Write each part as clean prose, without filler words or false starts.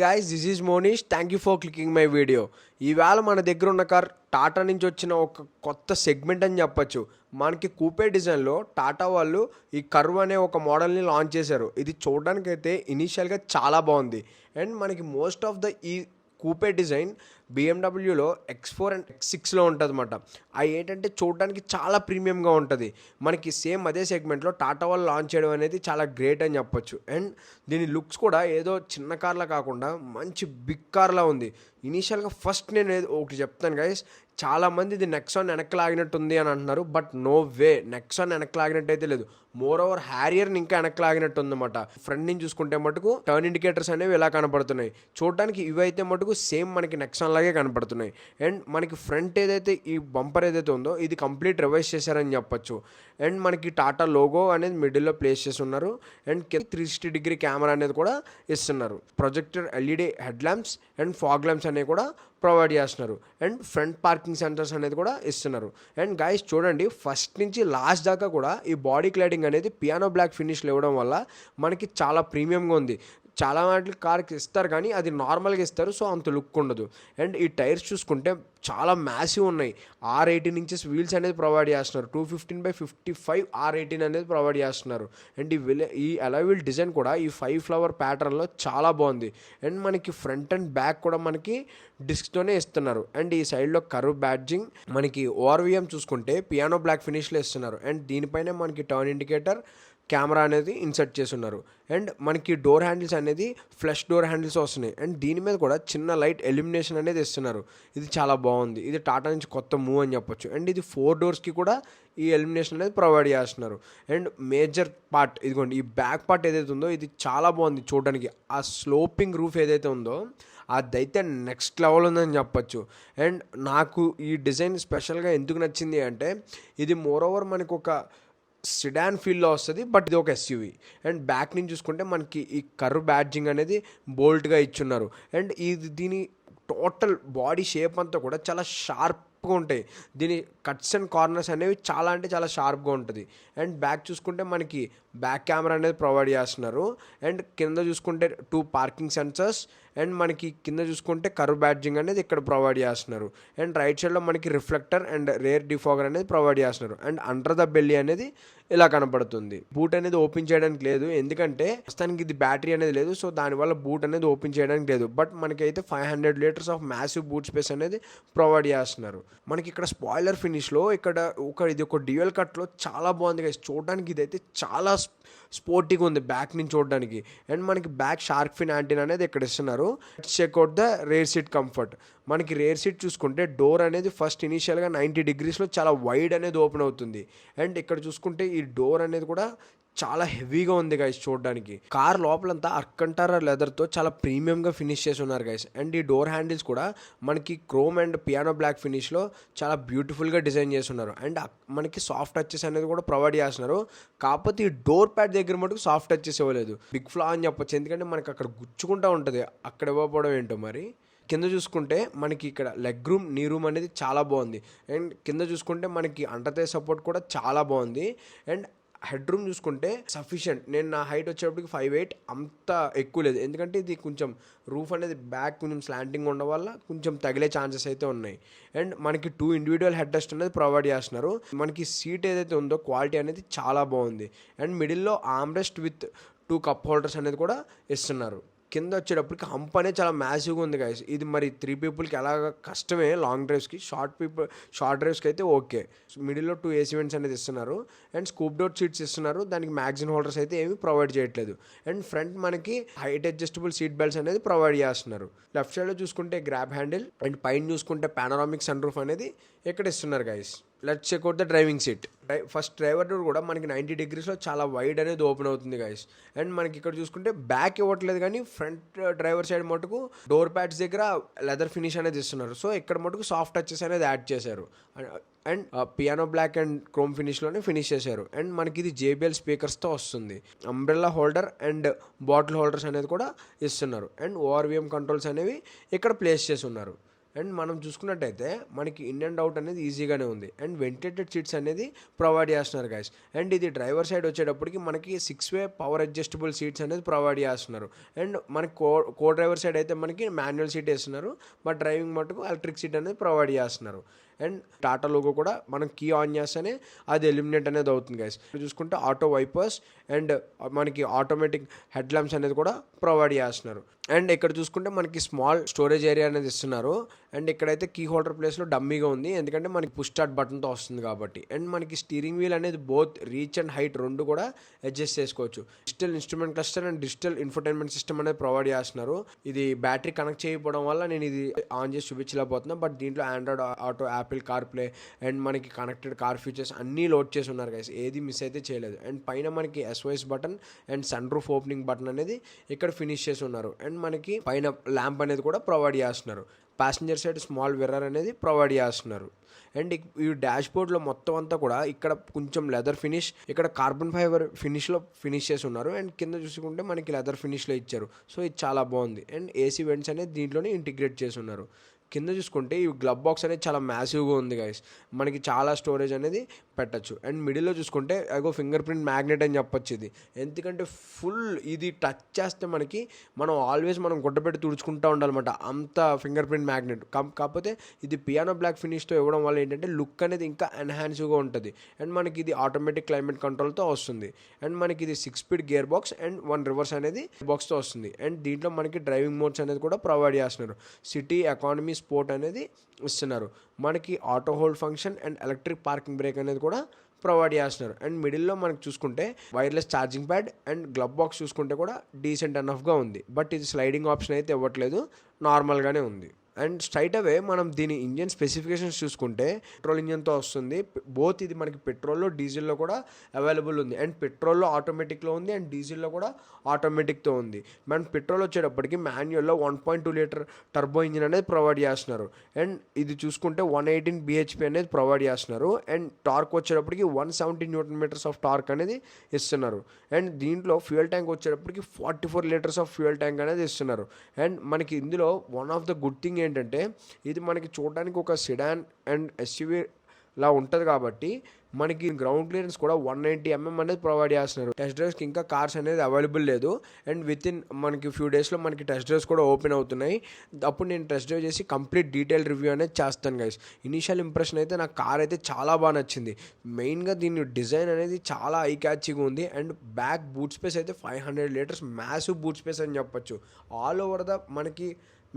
guys, this is Monish. Thank you for clicking my video. ఈవేళ మన దగ్గర ఉన్న కార్ టాటా నుంచి వచ్చిన ఒక కొత్త సెగ్మెంట్ అని చెప్పొచ్చు. మనకి కూపే డిజైన్లో టాటా వాళ్ళు ఈ కర్వ్ అనే ఒక మోడల్ని లాంచ్ చేశారు. ఇది చూడడానికైతే ఇనీషియల్గా చాలా బాగుంది. అండ్ మనకి మోస్ట్ ఆఫ్ ద ఈ కూపే డిజైన్ బిఎండబ్ల్యూలో X4 అండ్ X6లో ఉంటుంది అన్నమాట. అవి ఏంటంటే చూడడానికి చాలా ప్రీమియంగా ఉంటుంది. మనకి సేమ్ అదే సెగ్మెంట్లో టాటా వాళ్ళు లాంచ్ చేయడం అనేది చాలా గ్రేట్ అని చెప్పొచ్చు. అండ్ దీని లుక్స్ కూడా ఏదో చిన్న కార్లా కాకుండా మంచి బిగ్ కార్లా ఉంది. ఇనీషియల్గా ఫస్ట్ నేను ఒకటి చెప్తాను గైస్, చాలామంది ఇది నెక్సాన్ వెనక్కి లాగినట్టు ఉంది అని అంటున్నారు. బట్ నో వే, నెక్సాన్ వెనక్కి లాగినట్టు అయితే లేదు. మోర్ ఓవర్ హ్యారియర్ని ఇంకా వెనక్కి లాగినట్టు ఉందన్నమాట. ఫ్రంట్ నుంచి చూసుకుంటే మటుకు టర్న్ ఇండికేటర్స్ అనేవి ఇలా కనపడుతున్నాయి. చూడడానికి ఇవైతే మటుకు సేమ్ మనకి నెక్సాన్ లాగే కనపడుతున్నాయి. అండ్ మనకి ఫ్రంట్ ఏదైతే ఈ బంపర్ ఏదైతే ఉందో ఇది కంప్లీట్ రివైజ్ చేశారని చెప్పొచ్చు. అండ్ మనకి టాటా లోగో అనేది మిడిల్లో ప్లేస్ చేసి ఉన్నారు. అండ్ 360 డిగ్రీ కెమెరా అనేది కూడా ఇస్తున్నారు. Projector LED head lamps and fog lamps అనేవి కూడా ప్రొవైడ్ చేస్తున్నారు. అండ్ ఫ్రంట్ పార్కింగ్ సెన్సర్స్ అనేది కూడా ఇస్తున్నారు. అండ్ గైస్ చూడండి, ఫస్ట్ నుంచి లాస్ట్ దాకా కూడా ఈ బాడీ క్లాడింగ్ అనేది పియానో బ్లాక్ ఫినిష్లు ఇవ్వడం వల్ల మనకి చాలా ప్రీమియంగా ఉంది. చాలా వాటికి కార్కి ఇస్తారు కానీ అది నార్మల్గా ఇస్తారు, సో అంత లుక్ ఉండదు. అండ్ ఈ టైర్స్ చూసుకుంటే చాలా మ్యాసివ్ ఉన్నాయి. R18 ఇంచెస్ వీల్స్ అనేది ప్రొవైడ్ చేస్తున్నారు. 215/55 R18 అనేది ప్రొవైడ్ చేస్తున్నారు. అండ్ ఈ అలాయ్ వీల్ డిజైన్ కూడా ఈ 5 ఫ్లవర్ ప్యాటర్న్లో చాలా బాగుంది. అండ్ మనకి ఫ్రంట్ అండ్ బ్యాక్ కూడా మనకి డిస్క్తోనే ఇస్తున్నారు. అండ్ ఈ సైడ్లో కర్వ్ బ్యాడ్జింగ్, మనకి ORVM చూసుకుంటే పియానో బ్లాక్ ఫినిష్లో ఇస్తున్నారు. అండ్ దీనిపైనే మనకి టర్న్ ఇండికేటర్ కెమెరా అనేది ఇన్సర్ట్ చేసి ఉన్నారు. అండ్ మనకి డోర్ హ్యాండిల్స్ అనేది ఫ్లష్ డోర్ హ్యాండిల్స్ వస్తున్నాయి. అండ్ దీని మీద కూడా చిన్న లైట్ ఎలిమినేషన్ అనేది ఇస్తున్నారు. ఇది చాలా బాగుంది. ఇది టాటా నుంచి కొత్త మూవ్ అని చెప్పొచ్చు. అండ్ ఇది 4 డోర్స్కి కూడా ఈ ఎలిమినేషన్ అనేది ప్రొవైడ్ చేస్తున్నారు. అండ్ మేజర్ పార్ట్ ఇదిగోండి, ఈ బ్యాక్ పార్ట్ ఏదైతే ఉందో ఇది చాలా బాగుంది చూడడానికి. ఆ స్లోపింగ్ రూఫ్ ఏదైతే ఉందో అదైతే నెక్స్ట్ లెవెల్ ఉందని చెప్పొచ్చు. అండ్ నాకు ఈ డిజైన్ స్పెషల్గా ఎందుకు నచ్చింది అంటే ఇది మోర్ ఓవర్ మనకు ఒక సిడాన్ ఫీల్లో వస్తుంది, బట్ ఇది ఒక SUV. అండ్ బ్యాక్ నుంచి చూసుకుంటే మనకి ఈ కర్వ్ బ్యాడ్జింగ్ అనేది బోల్ట్గా ఇచ్చున్నారు. అండ్ దీని టోటల్ బాడీ షేప్ అంతా కూడా చాలా షార్ప్గా ఉంటాయి. దీని కట్స్ అండ్ కార్నర్స్ అనేవి చాలా అంటే చాలా షార్ప్గా ఉంటుంది. అండ్ బ్యాక్ చూసుకుంటే మనకి బ్యాక్ కెమెరా అనేది ప్రొవైడ్ చేస్తున్నారు. అండ్ కింద చూసుకుంటే 2 పార్కింగ్ సెన్సర్స్. అండ్ మనకి కింద చూసుకుంటే కర్వ్ బ్యాడ్జింగ్ అనేది ఇక్కడ ప్రొవైడ్ చేస్తున్నారు. అండ్ రైట్ సైడ్లో మనకి రిఫ్లెక్టర్ అండ్ రేర్ డిఫాగర్ అనేది ప్రొవైడ్ చేస్తున్నారు. అండ్ అండర్ ద బెల్లీ అనేది ఇలా కనపడుతుంది. బూట్ అనేది ఓపెన్ చేయడానికి లేదు, ఎందుకంటే ప్రస్తుతానికి ఇది బ్యాటరీ అనేది లేదు, సో దానివల్ల బూట్ అనేది ఓపెన్ చేయడానికి లేదు. బట్ మనకైతే 500 litres of massive boot space అనేది ప్రొవైడ్ చేస్తున్నారు. మనకి ఇక్కడ స్పాయిలర్ ఫినిష్లో ఇది ఒక డ్యూయల్ కట్లో చాలా బాగుంది గైస్. చూడడానికి ఇదైతే చాలా స్పోర్టీగా ఉంది బ్యాక్ నుంచి చూడడానికి. అండ్ మనకి బ్యాక్ షార్క్ ఫిన్ యాంటీనా అనేది ఇక్కడ ఇస్తున్నారు. Checkout the rare seat comfort. మనకి రేర్ సీట్ చూసుకుంటే డోర్ అనేది ఫస్ట్ ఇనీషియల్గా 90 డిగ్రీస్లో చాలా వైడ్ అనేది ఓపెన్ అవుతుంది. అండ్ ఇక్కడ చూసుకుంటే ఈ డోర్ అనేది కూడా చాలా హెవీగా ఉంది గైస్ చూడడానికి. కార్ లోపలంతా అర్కంటారా లెదర్తో చాలా ప్రీమియంగా ఫినిష్ చేసి ఉన్నారు గైస్. అండ్ ఈ డోర్ హ్యాండిల్స్ కూడా మనకి క్రోమ్ అండ్ పియానో బ్లాక్ ఫినిష్లో చాలా బ్యూటిఫుల్గా డిజైన్ చేస్తున్నారు. అండ్ మనకి సాఫ్ట్ టచెస్ అనేది కూడా ప్రొవైడ్ చేస్తున్నారు. కాకపోతే ఈ డోర్ ప్యాడ్ దగ్గర మటుకు సాఫ్ట్ టచెస్ ఇవ్వలేదు. బిగ్ ఫ్లా అని చెప్పొచ్చు, ఎందుకంటే మనకి అక్కడ గుచ్చుకుంటూ ఉంటుంది. అక్కడ ఇవ్వకపోవడం ఏంటో మరి. కింద చూసుకుంటే మనకి ఇక్కడ లెగ్ రూమ్, నీ రూమ్ అనేది చాలా బాగుంది. అండ్ కింద చూసుకుంటే మనకి అండర్తే సపోర్ట్ కూడా చాలా బాగుంది. అండ్ హెడ్ రూమ్ చూసుకుంటే సఫిషియంట్. నేను నా హైట్ వచ్చేటప్పటికి 5'8", అంత ఎక్కువ లేదు, ఎందుకంటే ఇది కొంచెం రూఫ్ అనేది బ్యాక్ కొంచెం స్లాంటింగ్ ఉండడం వల్ల కొంచెం తగిలే ఛాన్సెస్ అయితే ఉన్నాయి. అండ్ మనకి 2 ఇండివిజువల్ హెడ్ రెస్ట్ అనేది ప్రొవైడ్ చేస్తున్నారు. మనకి సీట్ ఏదైతే ఉందో క్వాలిటీ అనేది చాలా బాగుంది. అండ్ మిడిల్లో arm rest with 2 cup holders అనేది కూడా ఇస్తున్నారు. కింద వచ్చేటప్పటికి హంప్ అనేది చాలా మ్యాసివ్గా ఉంది గైస్. ఇది మరి 3 పీపుల్కి ఎలాగ కష్టమే లాంగ్ డ్రైవ్స్కి. షార్ట్ డ్రైవ్స్కి అయితే ఓకే. మిడిల్లో 2 AC వెంట్స్ అనేది ఇస్తున్నారు. అండ్ స్కూప్ డోర్ సీట్స్ ఇస్తున్నారు. దానికి మ్యాగజిన్ హోల్డర్స్ అయితే ఏమీ ప్రొవైడ్ చేయట్లేదు. అండ్ ఫ్రంట్ మనకి హైట్ అడ్జస్టబుల్ సీట్ బెల్ట్స్ అనేది ప్రొవైడ్ చేస్తున్నారు. లెఫ్ట్ సైడ్లో చూసుకుంటే గ్రాబ్ హ్యాండిల్. అండ్ పైన చూసుకుంటే పానరామిక్ సన్ రూఫ్ అనేది ఇక్కడ ఇస్తున్నారు guys. Let's checkout the driving seat. First driver door కూడా మనకి 90 డిగ్రీస్లో చాలా వైడ్ అనేది ఓపెన్ అవుతుంది గైస్. అండ్ మనకి ఇక్కడ చూసుకుంటే బ్యాక్ ఇవ్వట్లేదు కానీ ఫ్రంట్ డ్రైవర్ సైడ్ మటుకు డోర్ ప్యాడ్స్ దగ్గర లెదర్ ఫినిష్ అనేది ఇస్తున్నారు. సో ఇక్కడ మటుకు సాఫ్ట్ టచెస్ అనేది యాడ్ చేశారు. And piano black and chrome ఫినిష్లోనే ఫినిష్ చేశారు. అండ్ మనకి ఇది JBL స్పీకర్స్తో వస్తుంది. Umbrella holder and bottle holders అనేది కూడా ఇస్తున్నారు. అండ్ ORVM కంట్రోల్స్ అనేవి ఇక్కడ ప్లేస్ చేసి ఉన్నారు. అండ్ మనం చూసుకున్నట్టయితే మనకి ఇన్ అండ్ అవుట్ అనేది ఈజీగానే ఉంది. అండ్ వెంటిలేటెడ్ సీట్స్ అనేది ప్రొవైడ్ చేస్తున్నారు గైస్. అండ్ ఇది డ్రైవర్ సైడ్ వచ్చేటప్పటికి మనకి 6-way పవర్ అడ్జస్టబుల్ సీట్స్ అనేది ప్రొవైడ్ చేస్తున్నారు. అండ్ మనకి కో డ్రైవర్ సైడ్ అయితే మనకి మాన్యువల్ సీట్ వేస్తున్నారు, బట్ డ్రైవింగ్ మటుకు ఎలక్ట్రిక్ సీట్ అనేది ప్రొవైడ్ చేస్తున్నారు. అండ్ టాటా లోగో కూడా మనం కీ ఆన్ చేస్తేనే అది ఎలిమినేట్ అనేది అవుతుంది గైస్. చూసుకుంటే ఆటో వైపర్స్ అండ్ మనకి ఆటోమేటిక్ హెడ్ ల్యాంప్స్ అనేది కూడా ప్రొవైడ్ చేస్తున్నారు. అండ్ ఇక్కడ చూసుకుంటే మనకి స్మాల్ స్టోరేజ్ ఏరియా అనేది ఇస్తున్నారు. అండ్ ఇక్కడైతే కీ హోల్డర్ ప్లేస్లో డమ్మీగా ఉంది, ఎందుకంటే మనకి పుష్ స్టార్ట్ బటన్తో వస్తుంది కాబట్టి. అండ్ మనకి స్టీరింగ్ వీల్ అనేది బోత్ రీచ్ అండ్ హైట్ రెండు కూడా అడ్జస్ట్ చేసుకోవచ్చు. Digital instrument cluster and digital infotainment system అనేది ప్రొవైడ్ చేస్తున్నారు. ఇది బ్యాటరీ కనెక్ట్ చేయకపోవడం వల్ల నేను ఇది ఆన్ చేసి చూపించలేకపోతున్నా, బట్ దీంట్లో Android auto, Apple car play and మనకి కనెక్టెడ్ కార్ ఫీచర్స్ అన్నీ లోడ్ చేసి ఉన్నారు గైస్. ఏది మిస్ అయితే చేయలేదు. అండ్ పైన మనకి SOS button and sunroof opening button అనేది ఇక్కడ ఫినిష్ చేసి ఉన్నారు. అండ్ మనకి పైన ల్యాంప్ అనేది కూడా ప్రొవైడ్ చేస్తున్నారు. ప్యాసింజర్ సైడ్ స్మాల్ మిర్రర్ అనేది ప్రొవైడ్ చేస్తున్నారు. అండ్ ఈ డాష్ బోర్డ్లో మొత్తం అంతా కూడా ఇక్కడ కొంచెం లెదర్ ఫినిష్, ఇక్కడ కార్బన్ ఫైబర్ ఫినిష్లో ఫినిష్ చేసి ఉన్నారు. అండ్ కింద చూసుకుంటే మనకి లెదర్ ఫినిష్లో ఇచ్చారు. సో ఇది చాలా బాగుంది. అండ్ AC వెంట్స్ అనేది దీంట్లోనే ఇంటిగ్రేట్ చేసి ఉన్నారు. కింద చూసుకుంటే ఈ గ్లబ్ బాక్స్ అనేది చాలా మ్యాసివ్గా ఉంది గైస్. మనకి చాలా స్టోరేజ్ అనేది పెట్టచ్చు. అండ్ మిడిల్లో చూసుకుంటే అగో ఫింగర్ ప్రింట్ మ్యాగ్నెట్ అని చెప్పొచ్చు ఇది, ఎందుకంటే ఫుల్ ఇది టచ్ చేస్తే మనం ఆల్వేస్ గుడ్డపెట్టి తుడుచుకుంటూ ఉండాలన్నమాట, అంత ఫింగర్ ప్రింట్ మ్యాగ్నెట్. కాకపోతే ఇది పియానో బ్లాక్ ఫినిష్తో ఇవ్వడం వల్ల ఏంటంటే లుక్ అనేది ఇంకా ఎన్హాన్స్గా ఉంటుంది. అండ్ మనకి ఇది ఆటోమేటిక్ క్లైమేట్ కంట్రోల్తో వస్తుంది. అండ్ మనకి ఇది 6-speed gear box and 1 reverse అనేది బాక్స్తో వస్తుంది. అండ్ దీంట్లో మనకి డ్రైవింగ్ మోడ్స్ అనేది కూడా ప్రొవైడ్ చేస్తున్నారు. సిటీ, ఎకానమీ, స్పోర్ట్ అనేది ఇస్తున్నారు. మనకి auto hold function and electric parking break అనేది కూడా ప్రొవైడ్ చేస్తున్నారు. అండ్ మిడిల్లో మనకి చూసుకుంటే wireless charging pad and glove box చూసుకుంటే కూడా డీసెంట్ ఎనఫ్గా ఉంది. బట్ ఇది స్లైడింగ్ ఆప్షన్ అయితే ఇవ్వట్లేదు, నార్మల్గానే ఉంది. అండ్ స్ట్రైట్ అవే మనం దీని ఇంజన్ స్పెసిఫికేషన్స్ చూసుకుంటే పెట్రోల్ ఇంజన్తో వస్తుంది. బోత్ ఇది మనకి పెట్రోల్లో, డీజిల్లో కూడా అవైలబుల్ ఉంది. అండ్ పెట్రోల్లో ఆటోమేటిక్లో ఉంది అండ్ డీజిల్లో కూడా ఆటోమేటిక్తో ఉంది. మనం పెట్రోల్ వచ్చేటప్పటికి మాన్యువల్లో 1.2 లీటర్ టర్బో ఇంజిన్ అనేది ప్రొవైడ్ చేస్తున్నారు. అండ్ ఇది చూసుకుంటే 118 bhp అనేది ప్రొవైడ్ చేస్తున్నారు. అండ్ టార్క్ వచ్చేటప్పటికి 170 Nm ఆఫ్ టార్క్ అనేది ఇస్తున్నారు. అండ్ దీంట్లో ఫ్యూయల్ ట్యాంక్ వచ్చేటప్పటికి 44 లీటర్స్ ఆఫ్ ఫ్యూయల్ ట్యాంక్ అనేది ఇస్తున్నారు. అండ్ మనకి ఇందులో one of the good thing ఏంటంటే ఇది మనకి చూడడానికి ఒక సెడాన్ అండ్ SUV లా ఉంటుంది కాబట్టి మనకి గ్రౌండ్ క్లియరెన్స్ కూడా 190 mm అనేది ప్రొవైడ్ చేస్తున్నారు. టెస్ట్ డ్రైవ్స్కి ఇంకా కార్స్ అనేది అవైలబుల్ లేదు. అండ్ మనకి ఫ్యూ డేస్లో మనకి టెస్ట్ డ్రైవ్స్ కూడా ఓపెన్ అవుతున్నాయి. అప్పుడు నేను టెస్ట్ డ్రైవ్ చేసి కంప్లీట్ డీటెయిల్ రివ్యూ అనేది చేస్తాను గైస్. ఇనీషియల్ ఇంప్రెషన్ అయితే నాకు కార్ అయితే చాలా బాగా నచ్చింది. మెయిన్గా దీని డిజైన్ అనేది చాలా ఐ క్యాచీగా ఉంది. అండ్ బ్యాక్ బూట్ స్పేస్ అయితే 500 లీటర్స్ మ్యాసివ్ బూట్ స్పేస్ అని చెప్పొచ్చు. ఆల్ ఓవర్ మనకి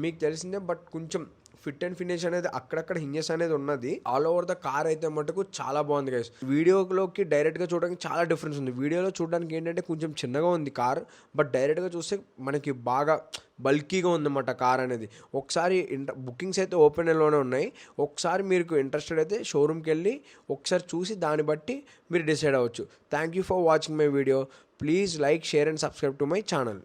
మీకు తెలిసిందే, బట్ కొంచెం ఫిట్ అండ్ ఫినిష్ అనేది అక్కడక్కడ హింజెస్ అనేది ఉన్నది. ఆల్ ఓవర్ ద కార్ అయితే మటుకు చాలా బాగుంది గైస్. వీడియోలోకి డైరెక్ట్గా చూడడానికి చాలా డిఫరెన్స్ ఉంది. వీడియోలో చూడడానికి ఏంటంటే కొంచెం చిన్నగా ఉంది కార్, బట్ డైరెక్ట్గా చూస్తే మనకి బాగా బల్కీగా ఉందన్నమాట కార్ అనేది. ఒకసారి బుకింగ్స్ అయితే ఓపెన్లోనే ఉన్నాయి. ఒకసారి మీకు ఇంట్రెస్టెడ్ అయితే షోరూమ్కి వెళ్ళి ఒకసారి చూసి దాన్ని బట్టి మీరు డిసైడ్ అవ్వచ్చు. Thank you for watching my video. Please like, share and subscribe to my channel.